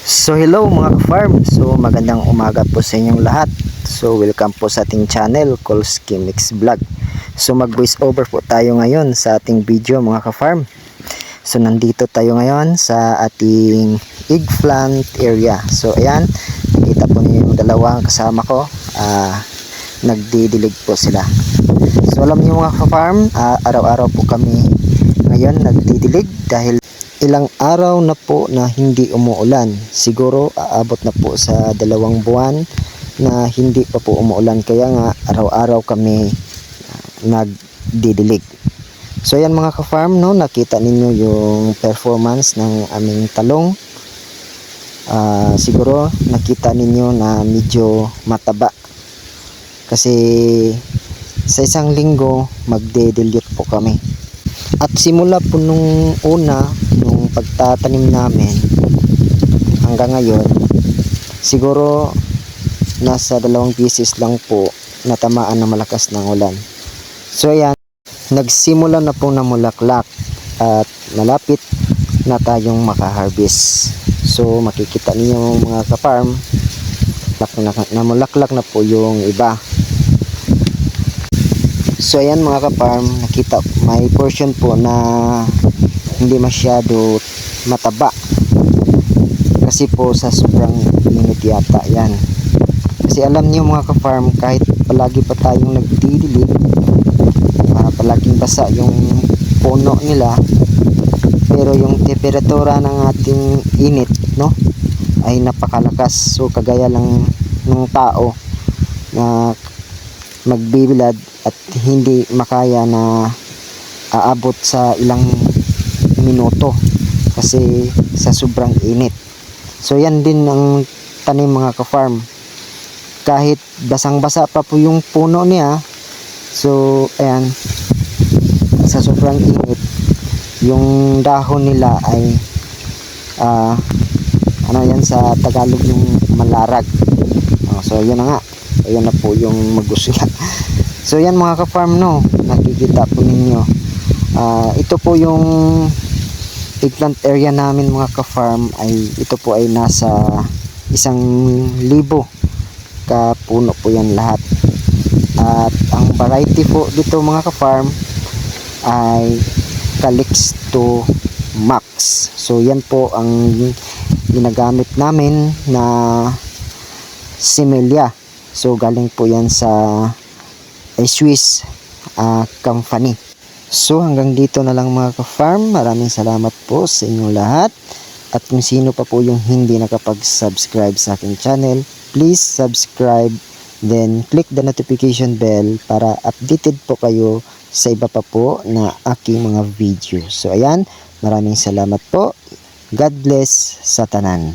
So hello mga ka-farm, so magandang umaga po sa inyong lahat. So welcome po sa ating channel, Kolski Mix Vlog. So mag voice over po tayo ngayon sa ating video mga ka-farm. So nandito tayo ngayon sa ating eggplant area. So ayan, nakita po niyo yung dalawang kasama ko, nagdidilig po sila. So alam niyo mga ka-farm, araw-araw po kami ngayon nagdidilig dahil ilang araw na po na hindi umuulan. Siguro aabot na po sa 2 buwan na hindi pa po umuulan. Kaya nga araw-araw kami nagdidilig. So yan mga ka-farm, no, nakita ninyo yung performance ng aming talong. Siguro nakita ninyo na medyo mataba. Kasi sa isang linggo magde-dilute po kami. At simula po nung una, nung pagtatanim namin hanggang ngayon, siguro nasa 2 pieces lang po natamaan ng malakas ng ulan. So ayan, nagsimula na pong namulaklak at malapit na tayong makaharvest. So makikita niyo mga ka-farm, namulaklak na po yung iba. So ayan mga ka-farm, nakita may portion po na hindi masyado mataba kasi po sa sobrang init yata yan. Kasi alam niyo mga ka-farm, kahit palagi pa tayong nagdidilig, palaging basa yung puno nila, pero yung temperatura ng ating init, no, ay napakalakas. So kagaya lang ng tao na magbibilad at hindi makaya na aabot sa ilang minuto kasi sa sobrang init. So yan din ang tanim mga ka-farm, kahit basang-basa pa po yung puno niya. So ayan, sa sobrang init yung dahon nila ay ano yan sa Tagalog, yung malarag. So yun na nga, ayan na po yung magusya. So yan mga ka-farm, no, nakikita po ninyo, ito po yung eggplant area namin mga ka-farm. Ito po ay nasa 1,000 kapuno po yan lahat. At ang variety po dito mga ka-farm ay Calixto Max. So yan po ang ginagamit namin na Similia. So galing po yan sa Swiss company. So hanggang dito na lang mga ka-farm. Maraming salamat po sa inyong lahat. At kung sino pa po yung hindi nakapag-subscribe sa aking channel, please subscribe, then click the notification bell para updated po kayo sa iba pa po na aking mga video. So ayan, maraming salamat po. God bless sa tanan.